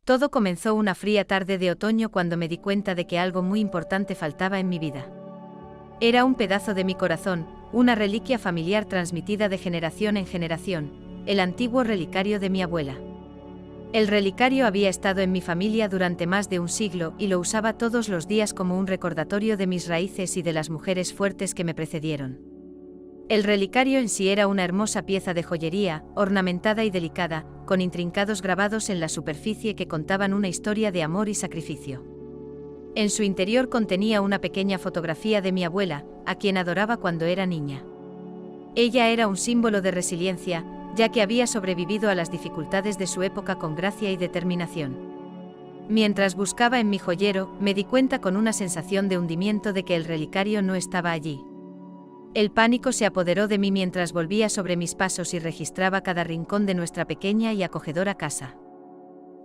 Todo comenzó una fría tarde de otoño cuando me di cuenta de que algo muy importante faltaba en mi vida. Era un pedazo de mi corazón, una reliquia familiar transmitida de generación en generación, el antiguo relicario de mi abuela. El relicario había estado en mi familia durante más de un siglo y lo usaba todos los días como un recordatorio de mis raíces y de las mujeres fuertes que me precedieron. El relicario en sí era una hermosa pieza de joyería, ornamentada y delicada, con intrincados grabados en la superficie que contaban una historia de amor y sacrificio. En su interior contenía una pequeña fotografía de mi abuela, a quien adoraba cuando era niña. Ella era un símbolo de resiliencia, ya que había sobrevivido a las dificultades de su época con gracia y determinación. Mientras buscaba en mi joyero, me di cuenta con una sensación de hundimiento de que el relicario no estaba allí. El pánico se apoderó de mí mientras volvía sobre mis pasos y registraba cada rincón de nuestra pequeña y acogedora casa.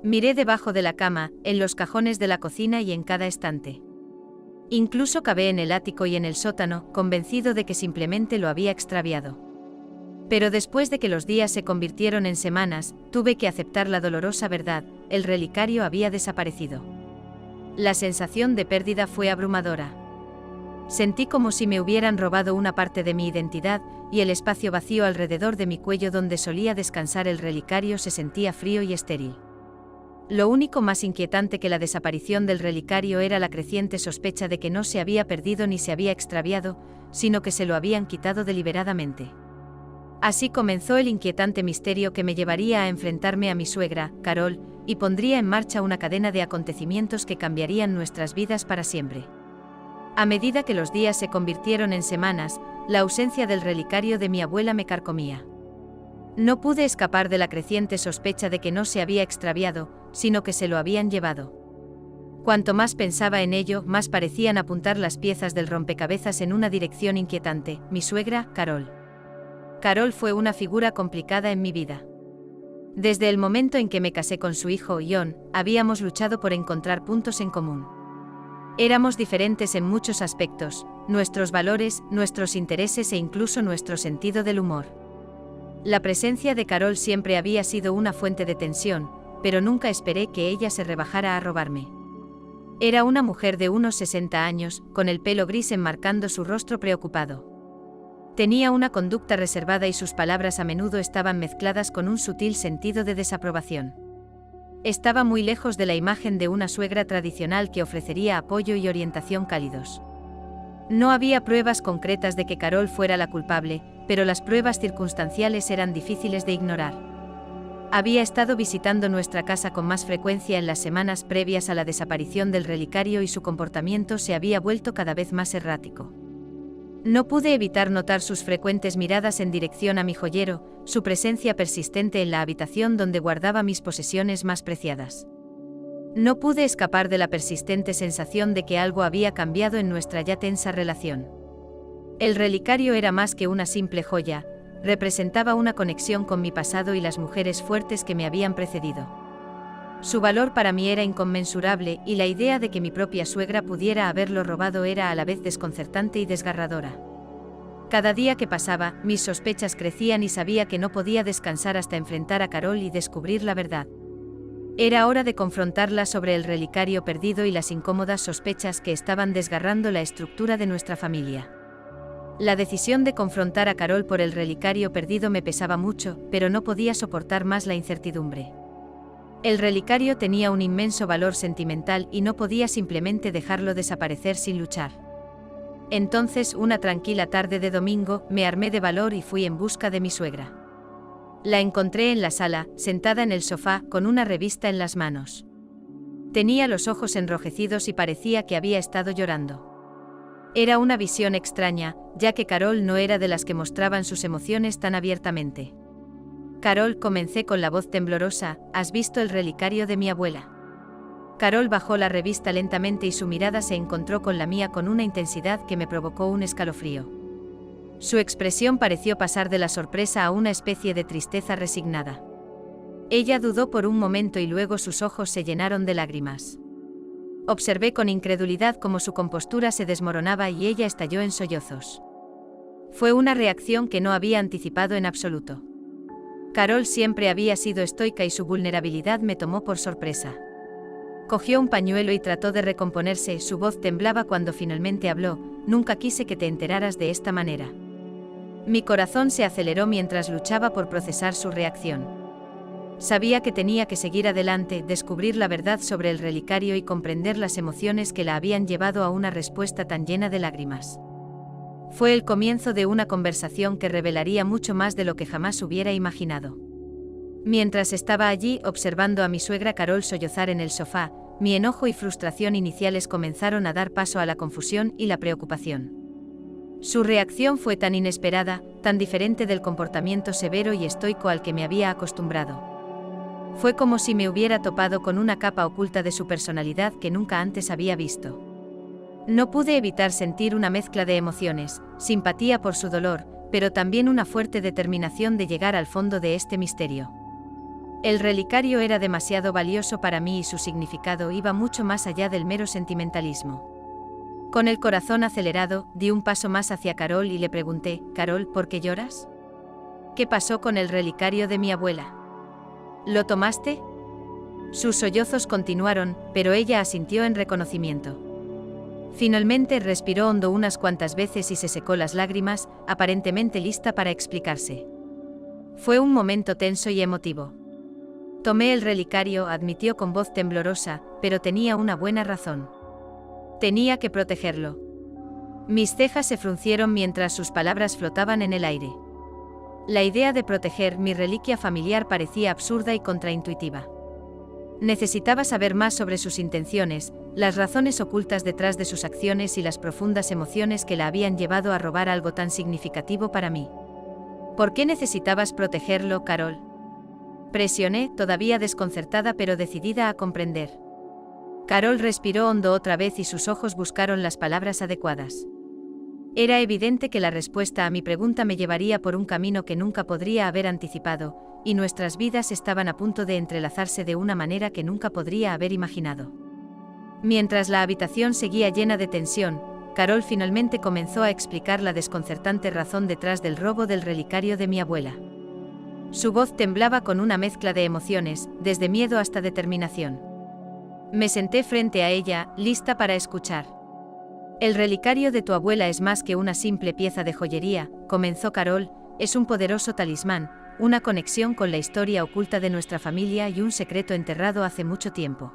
Miré debajo de la cama, en los cajones de la cocina y en cada estante. Incluso cavé en el ático y en el sótano, convencido de que simplemente lo había extraviado. Pero después de que los días se convirtieron en semanas, tuve que aceptar la dolorosa verdad: el relicario había desaparecido. La sensación de pérdida fue abrumadora. Sentí como si me hubieran robado una parte de mi identidad, y el espacio vacío alrededor de mi cuello donde solía descansar el relicario se sentía frío y estéril. Lo único más inquietante que la desaparición del relicario era la creciente sospecha de que no se había perdido ni se había extraviado, sino que se lo habían quitado deliberadamente. Así comenzó el inquietante misterio que me llevaría a enfrentarme a mi suegra, Carol, y pondría en marcha una cadena de acontecimientos que cambiarían nuestras vidas para siempre. A medida que los días se convirtieron en semanas, la ausencia del relicario de mi abuela me carcomía. No pude escapar de la creciente sospecha de que no se había extraviado, sino que se lo habían llevado. Cuanto más pensaba en ello, más parecían apuntar las piezas del rompecabezas en una dirección inquietante: mi suegra, Carol. Carol fue una figura complicada en mi vida. Desde el momento en que me casé con su hijo, John, habíamos luchado por encontrar puntos en común. Éramos diferentes en muchos aspectos: nuestros valores, nuestros intereses e incluso nuestro sentido del humor. La presencia de Carol siempre había sido una fuente de tensión, pero nunca esperé que ella se rebajara a robarme. Era una mujer de unos 60 años, con el pelo gris enmarcando su rostro preocupado. Tenía una conducta reservada y sus palabras a menudo estaban mezcladas con un sutil sentido de desaprobación. Estaba muy lejos de la imagen de una suegra tradicional que ofrecería apoyo y orientación cálidos. No había pruebas concretas de que Carol fuera la culpable, pero las pruebas circunstanciales eran difíciles de ignorar. Había estado visitando nuestra casa con más frecuencia en las semanas previas a la desaparición del relicario y su comportamiento se había vuelto cada vez más errático. No pude evitar notar sus frecuentes miradas en dirección a mi joyero, su presencia persistente en la habitación donde guardaba mis posesiones más preciadas. No pude escapar de la persistente sensación de que algo había cambiado en nuestra ya tensa relación. El relicario era más que una simple joya, representaba una conexión con mi pasado y las mujeres fuertes que me habían precedido. Su valor para mí era inconmensurable, y la idea de que mi propia suegra pudiera haberlo robado era a la vez desconcertante y desgarradora. Cada día que pasaba, mis sospechas crecían y sabía que no podía descansar hasta enfrentar a Carol y descubrir la verdad. Era hora de confrontarla sobre el relicario perdido y las incómodas sospechas que estaban desgarrando la estructura de nuestra familia. La decisión de confrontar a Carol por el relicario perdido me pesaba mucho, pero no podía soportar más la incertidumbre. El relicario tenía un inmenso valor sentimental y no podía simplemente dejarlo desaparecer sin luchar. Entonces, una tranquila tarde de domingo, me armé de valor y fui en busca de mi suegra. La encontré en la sala, sentada en el sofá, con una revista en las manos. Tenía los ojos enrojecidos y parecía que había estado llorando. Era una visión extraña, ya que Carol no era de las que mostraban sus emociones tan abiertamente. Carol, comencé con la voz temblorosa, ¿has visto el relicario de mi abuela? Carol bajó la revista lentamente y su mirada se encontró con la mía con una intensidad que me provocó un escalofrío. Su expresión pareció pasar de la sorpresa a una especie de tristeza resignada. Ella dudó por un momento y luego sus ojos se llenaron de lágrimas. Observé con incredulidad cómo su compostura se desmoronaba y ella estalló en sollozos. Fue una reacción que no había anticipado en absoluto. Carol siempre había sido estoica y su vulnerabilidad me tomó por sorpresa. Cogió un pañuelo y trató de recomponerse, su voz temblaba cuando finalmente habló: nunca quise que te enteraras de esta manera. Mi corazón se aceleró mientras luchaba por procesar su reacción. Sabía que tenía que seguir adelante, descubrir la verdad sobre el relicario y comprender las emociones que la habían llevado a una respuesta tan llena de lágrimas. Fue el comienzo de una conversación que revelaría mucho más de lo que jamás hubiera imaginado. Mientras estaba allí observando a mi suegra Carol sollozar en el sofá, mi enojo y frustración iniciales comenzaron a dar paso a la confusión y la preocupación. Su reacción fue tan inesperada, tan diferente del comportamiento severo y estoico al que me había acostumbrado. Fue como si me hubiera topado con una capa oculta de su personalidad que nunca antes había visto. No pude evitar sentir una mezcla de emociones, simpatía por su dolor, pero también una fuerte determinación de llegar al fondo de este misterio. El relicario era demasiado valioso para mí y su significado iba mucho más allá del mero sentimentalismo. Con el corazón acelerado, di un paso más hacia Carol y le pregunté: «Carol, ¿por qué lloras? ¿Qué pasó con el relicario de mi abuela? ¿Lo tomaste?». Sus sollozos continuaron, pero ella asintió en reconocimiento. Finalmente respiró hondo unas cuantas veces y se secó las lágrimas, aparentemente lista para explicarse. Fue un momento tenso y emotivo. «Tomé el relicario», admitió con voz temblorosa, «pero tenía una buena razón. Tenía que protegerlo». Mis cejas se fruncieron mientras sus palabras flotaban en el aire. La idea de proteger mi reliquia familiar parecía absurda y contraintuitiva. Necesitaba saber más sobre sus intenciones, las razones ocultas detrás de sus acciones y las profundas emociones que la habían llevado a robar algo tan significativo para mí. «¿Por qué necesitabas protegerlo, Carol?». Presioné, todavía desconcertada pero decidida a comprender. Carol respiró hondo otra vez y sus ojos buscaron las palabras adecuadas. Era evidente que la respuesta a mi pregunta me llevaría por un camino que nunca podría haber anticipado, y nuestras vidas estaban a punto de entrelazarse de una manera que nunca podría haber imaginado. Mientras la habitación seguía llena de tensión, Carol finalmente comenzó a explicar la desconcertante razón detrás del robo del relicario de mi abuela. Su voz temblaba con una mezcla de emociones, desde miedo hasta determinación. Me senté frente a ella, lista para escuchar. «El relicario de tu abuela es más que una simple pieza de joyería», comenzó Carol, «es un poderoso talismán, una conexión con la historia oculta de nuestra familia y un secreto enterrado hace mucho tiempo».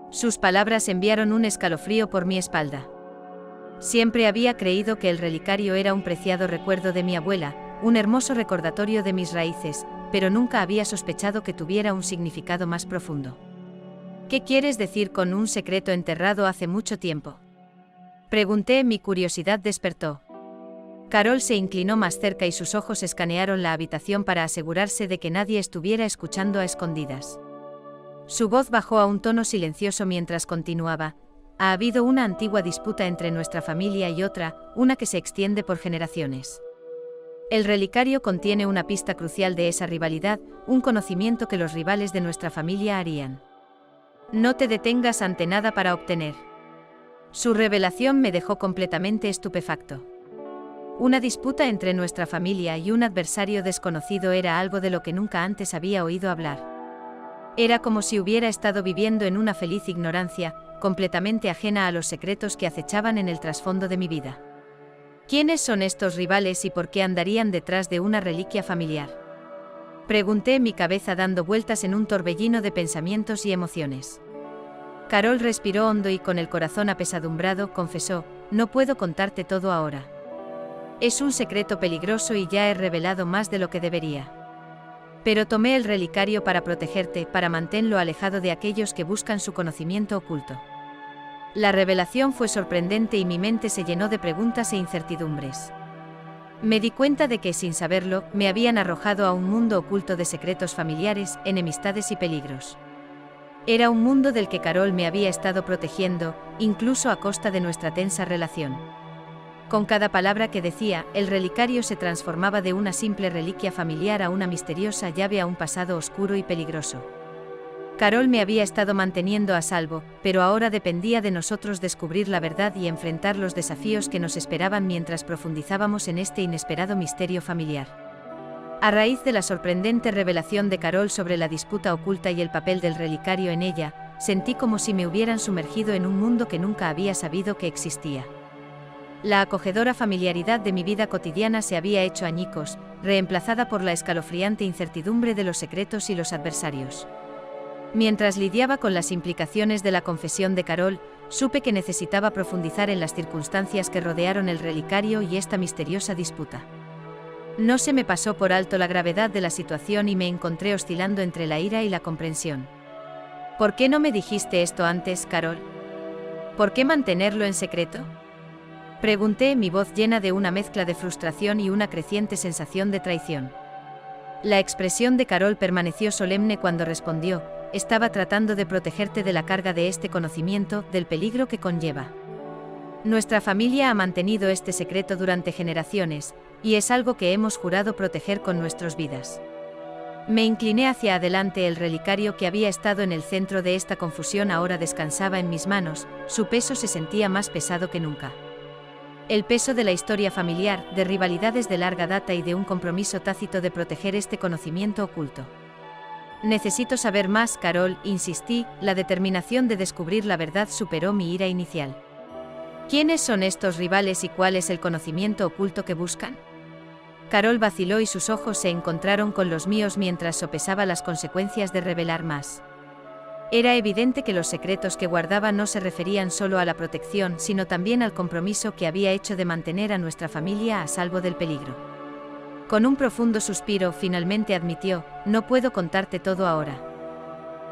Sus palabras enviaron un escalofrío por mi espalda. Siempre había creído que el relicario era un preciado recuerdo de mi abuela, un hermoso recordatorio de mis raíces, pero nunca había sospechado que tuviera un significado más profundo. «¿Qué quieres decir con un secreto enterrado hace mucho tiempo?», pregunté. Mi curiosidad despertó. Carol se inclinó más cerca y sus ojos escanearon la habitación para asegurarse de que nadie estuviera escuchando a escondidas. Su voz bajó a un tono silencioso mientras continuaba: «Ha habido una antigua disputa entre nuestra familia y otra, una que se extiende por generaciones. El relicario contiene una pista crucial de esa rivalidad, un conocimiento que los rivales de nuestra familia harían. No te detengas ante nada para obtener». Su revelación me dejó completamente estupefacto. Una disputa entre nuestra familia y un adversario desconocido era algo de lo que nunca antes había oído hablar. Era como si hubiera estado viviendo en una feliz ignorancia, completamente ajena a los secretos que acechaban en el trasfondo de mi vida. ¿Quiénes son estos rivales y por qué andarían detrás de una reliquia familiar?, pregunté, mi cabeza dando vueltas en un torbellino de pensamientos y emociones. Carol respiró hondo y con el corazón apesadumbrado confesó: «No puedo contarte todo ahora. Es un secreto peligroso y ya he revelado más de lo que debería. Pero tomé el relicario para protegerte, para mantenerlo alejado de aquellos que buscan su conocimiento oculto». La revelación fue sorprendente y mi mente se llenó de preguntas e incertidumbres. Me di cuenta de que, sin saberlo, me habían arrojado a un mundo oculto de secretos familiares, enemistades y peligros. Era un mundo del que Carol me había estado protegiendo, incluso a costa de nuestra tensa relación. Con cada palabra que decía, el relicario se transformaba de una simple reliquia familiar a una misteriosa llave a un pasado oscuro y peligroso. Carol me había estado manteniendo a salvo, pero ahora dependía de nosotros descubrir la verdad y enfrentar los desafíos que nos esperaban mientras profundizábamos en este inesperado misterio familiar. A raíz de la sorprendente revelación de Carol sobre la disputa oculta y el papel del relicario en ella, sentí como si me hubieran sumergido en un mundo que nunca había sabido que existía. La acogedora familiaridad de mi vida cotidiana se había hecho añicos, reemplazada por la escalofriante incertidumbre de los secretos y los adversarios. Mientras lidiaba con las implicaciones de la confesión de Carol, supe que necesitaba profundizar en las circunstancias que rodearon el relicario y esta misteriosa disputa. No se me pasó por alto la gravedad de la situación y me encontré oscilando entre la ira y la comprensión. ¿Por qué no me dijiste esto antes, Carol? ¿Por qué mantenerlo en secreto? Pregunté, mi voz llena de una mezcla de frustración y una creciente sensación de traición. La expresión de Carol permaneció solemne cuando respondió: estaba tratando de protegerte de la carga de este conocimiento, del peligro que conlleva. Nuestra familia ha mantenido este secreto durante generaciones, y es algo que hemos jurado proteger con nuestras vidas. Me incliné hacia adelante. El relicario que había estado en el centro de esta confusión ahora descansaba en mis manos, su peso se sentía más pesado que nunca. El peso de la historia familiar, de rivalidades de larga data y de un compromiso tácito de proteger este conocimiento oculto. Necesito saber más, Carol, insistí, la determinación de descubrir la verdad superó mi ira inicial. ¿Quiénes son estos rivales y cuál es el conocimiento oculto que buscan? Carol vaciló y sus ojos se encontraron con los míos mientras sopesaba las consecuencias de revelar más. Era evidente que los secretos que guardaba no se referían solo a la protección, sino también al compromiso que había hecho de mantener a nuestra familia a salvo del peligro. Con un profundo suspiro, finalmente admitió: no puedo contarte todo ahora.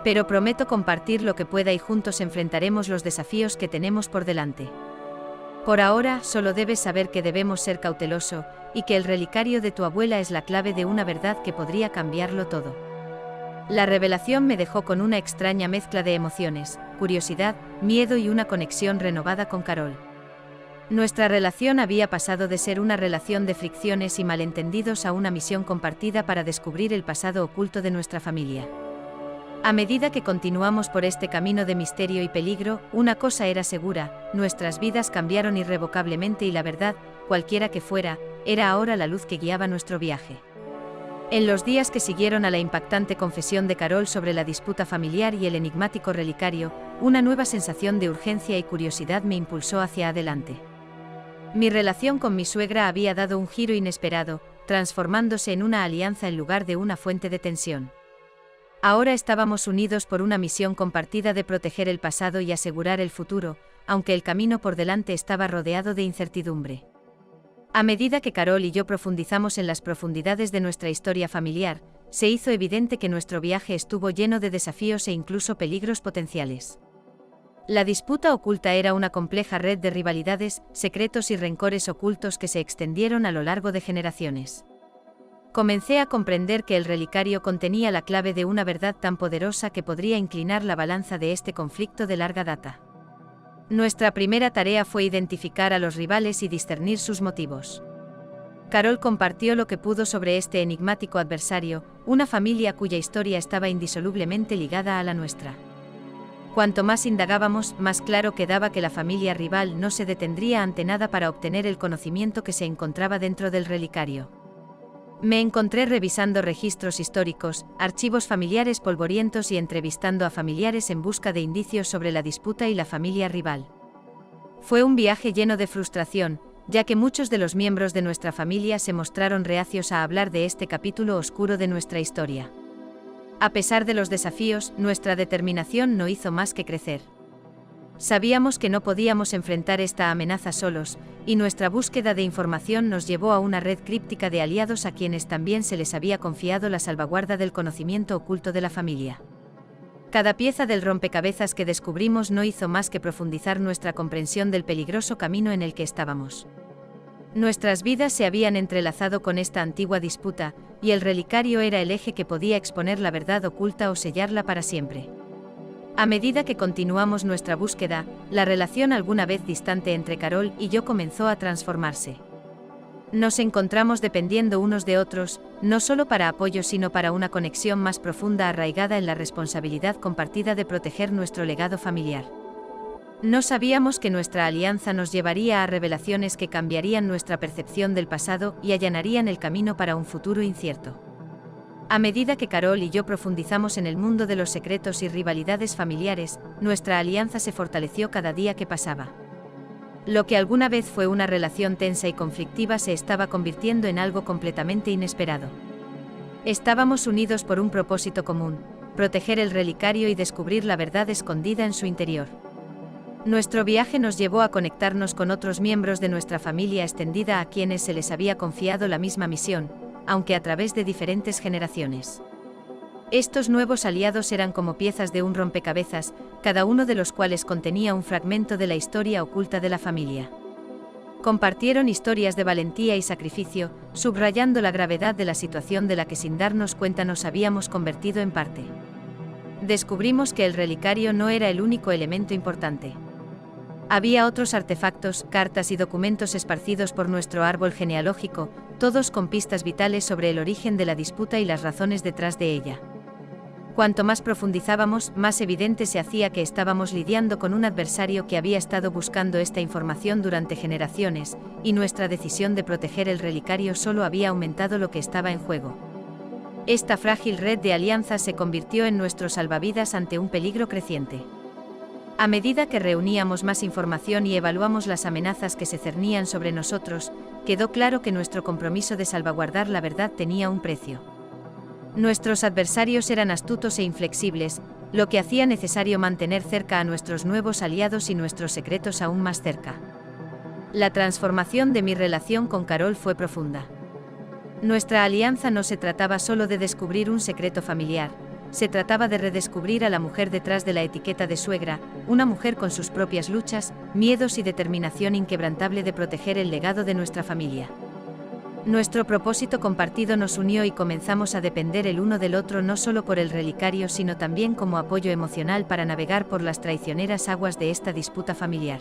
Pero prometo compartir lo que pueda y juntos enfrentaremos los desafíos que tenemos por delante. Por ahora, solo debes saber que debemos ser cautelosos, y que el relicario de tu abuela es la clave de una verdad que podría cambiarlo todo. La revelación me dejó con una extraña mezcla de emociones, curiosidad, miedo y una conexión renovada con Carol. Nuestra relación había pasado de ser una relación de fricciones y malentendidos a una misión compartida para descubrir el pasado oculto de nuestra familia. A medida que continuamos por este camino de misterio y peligro, una cosa era segura: nuestras vidas cambiaron irrevocablemente y la verdad, cualquiera que fuera, era ahora la luz que guiaba nuestro viaje. En los días que siguieron a la impactante confesión de Carol sobre la disputa familiar y el enigmático relicario, una nueva sensación de urgencia y curiosidad me impulsó hacia adelante. Mi relación con mi suegra había dado un giro inesperado, transformándose en una alianza en lugar de una fuente de tensión. Ahora estábamos unidos por una misión compartida de proteger el pasado y asegurar el futuro, aunque el camino por delante estaba rodeado de incertidumbre. A medida que Carol y yo profundizamos en las profundidades de nuestra historia familiar, se hizo evidente que nuestro viaje estuvo lleno de desafíos e incluso peligros potenciales. La disputa oculta era una compleja red de rivalidades, secretos y rencores ocultos que se extendieron a lo largo de generaciones. Comencé a comprender que el relicario contenía la clave de una verdad tan poderosa que podría inclinar la balanza de este conflicto de larga data. Nuestra primera tarea fue identificar a los rivales y discernir sus motivos. Carol compartió lo que pudo sobre este enigmático adversario, una familia cuya historia estaba indisolublemente ligada a la nuestra. Cuanto más indagábamos, más claro quedaba que la familia rival no se detendría ante nada para obtener el conocimiento que se encontraba dentro del relicario. Me encontré revisando registros históricos, archivos familiares polvorientos y entrevistando a familiares en busca de indicios sobre la disputa y la familia rival. Fue un viaje lleno de frustración, ya que muchos de los miembros de nuestra familia se mostraron reacios a hablar de este capítulo oscuro de nuestra historia. A pesar de los desafíos, nuestra determinación no hizo más que crecer. Sabíamos que no podíamos enfrentar esta amenaza solos, y nuestra búsqueda de información nos llevó a una red críptica de aliados a quienes también se les había confiado la salvaguarda del conocimiento oculto de la familia. Cada pieza del rompecabezas que descubrimos no hizo más que profundizar nuestra comprensión del peligroso camino en el que estábamos. Nuestras vidas se habían entrelazado con esta antigua disputa, y el relicario era el eje que podía exponer la verdad oculta o sellarla para siempre. A medida que continuamos nuestra búsqueda, la relación alguna vez distante entre Carol y yo comenzó a transformarse. Nos encontramos dependiendo unos de otros, no solo para apoyo sino para una conexión más profunda arraigada en la responsabilidad compartida de proteger nuestro legado familiar. No sabíamos que nuestra alianza nos llevaría a revelaciones que cambiarían nuestra percepción del pasado y allanarían el camino para un futuro incierto. A medida que Carol y yo profundizamos en el mundo de los secretos y rivalidades familiares, nuestra alianza se fortaleció cada día que pasaba. Lo que alguna vez fue una relación tensa y conflictiva se estaba convirtiendo en algo completamente inesperado. Estábamos unidos por un propósito común: proteger el relicario y descubrir la verdad escondida en su interior. Nuestro viaje nos llevó a conectarnos con otros miembros de nuestra familia extendida a quienes se les había confiado la misma misión, aunque a través de diferentes generaciones. Estos nuevos aliados eran como piezas de un rompecabezas, cada uno de los cuales contenía un fragmento de la historia oculta de la familia. Compartieron historias de valentía y sacrificio, subrayando la gravedad de la situación de la que sin darnos cuenta nos habíamos convertido en parte. Descubrimos que el relicario no era el único elemento importante. Había otros artefactos, cartas y documentos esparcidos por nuestro árbol genealógico, todos con pistas vitales sobre el origen de la disputa y las razones detrás de ella. Cuanto más profundizábamos, más evidente se hacía que estábamos lidiando con un adversario que había estado buscando esta información durante generaciones, y nuestra decisión de proteger el relicario solo había aumentado lo que estaba en juego. Esta frágil red de alianzas se convirtió en nuestro salvavidas ante un peligro creciente. A medida que reuníamos más información y evaluamos las amenazas que se cernían sobre nosotros, quedó claro que nuestro compromiso de salvaguardar la verdad tenía un precio. Nuestros adversarios eran astutos e inflexibles, lo que hacía necesario mantener cerca a nuestros nuevos aliados y nuestros secretos aún más cerca. La transformación de mi relación con Carol fue profunda. Nuestra alianza no se trataba solo de descubrir un secreto familiar, se trataba de redescubrir a la mujer detrás de la etiqueta de suegra, una mujer con sus propias luchas, miedos y determinación inquebrantable de proteger el legado de nuestra familia. Nuestro propósito compartido nos unió y comenzamos a depender el uno del otro no solo por el relicario sino también como apoyo emocional para navegar por las traicioneras aguas de esta disputa familiar.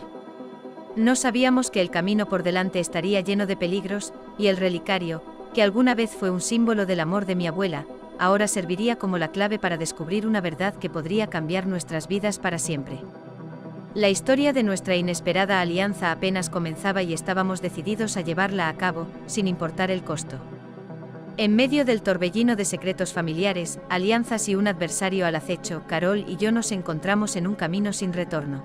No sabíamos que el camino por delante estaría lleno de peligros, y el relicario, que alguna vez fue un símbolo del amor de mi abuela, ahora serviría como la clave para descubrir una verdad que podría cambiar nuestras vidas para siempre. La historia de nuestra inesperada alianza apenas comenzaba y estábamos decididos a llevarla a cabo, sin importar el costo. En medio del torbellino de secretos familiares, alianzas y un adversario al acecho, Carol y yo nos encontramos en un camino sin retorno.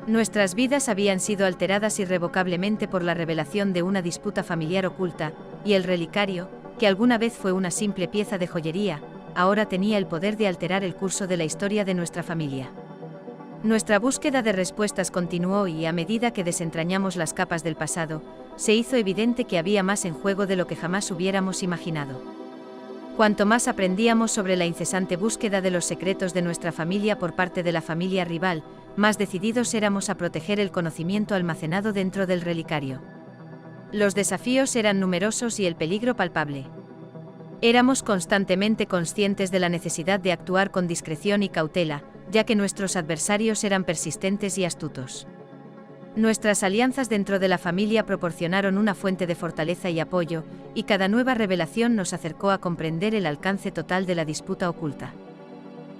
Nuestras vidas habían sido alteradas irrevocablemente por la revelación de una disputa familiar oculta, y el relicario, que alguna vez fue una simple pieza de joyería, ahora tenía el poder de alterar el curso de la historia de nuestra familia. Nuestra búsqueda de respuestas continuó y a medida que desentrañamos las capas del pasado, se hizo evidente que había más en juego de lo que jamás hubiéramos imaginado. Cuanto más aprendíamos sobre la incesante búsqueda de los secretos de nuestra familia por parte de la familia rival, más decididos éramos a proteger el conocimiento almacenado dentro del relicario. Los desafíos eran numerosos y el peligro palpable. Éramos constantemente conscientes de la necesidad de actuar con discreción y cautela, ya que nuestros adversarios eran persistentes y astutos. Nuestras alianzas dentro de la familia proporcionaron una fuente de fortaleza y apoyo, y cada nueva revelación nos acercó a comprender el alcance total de la disputa oculta.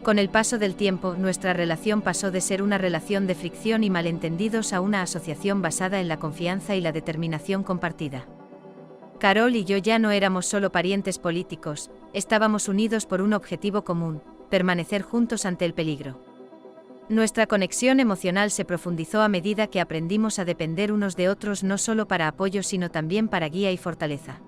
Con el paso del tiempo, nuestra relación pasó de ser una relación de fricción y malentendidos a una asociación basada en la confianza y la determinación compartida. Carol y yo ya no éramos solo parientes políticos, estábamos unidos por un objetivo común: permanecer juntos ante el peligro. Nuestra conexión emocional se profundizó a medida que aprendimos a depender unos de otros no solo para apoyo sino también para guía y fortaleza.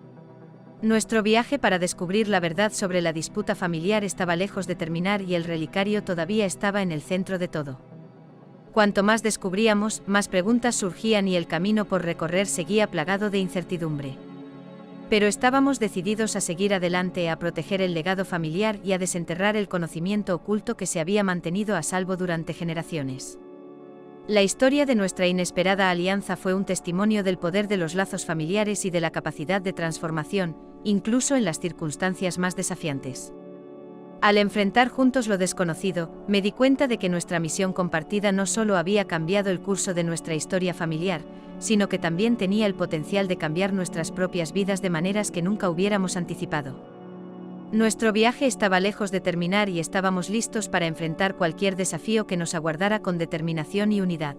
Nuestro viaje para descubrir la verdad sobre la disputa familiar estaba lejos de terminar y el relicario todavía estaba en el centro de todo. Cuanto más descubríamos, más preguntas surgían y el camino por recorrer seguía plagado de incertidumbre. Pero estábamos decididos a seguir adelante, a proteger el legado familiar y a desenterrar el conocimiento oculto que se había mantenido a salvo durante generaciones. La historia de nuestra inesperada alianza fue un testimonio del poder de los lazos familiares y de la capacidad de transformación, incluso en las circunstancias más desafiantes. Al enfrentar juntos lo desconocido, me di cuenta de que nuestra misión compartida no solo había cambiado el curso de nuestra historia familiar, sino que también tenía el potencial de cambiar nuestras propias vidas de maneras que nunca hubiéramos anticipado. Nuestro viaje estaba lejos de terminar y estábamos listos para enfrentar cualquier desafío que nos aguardara con determinación y unidad.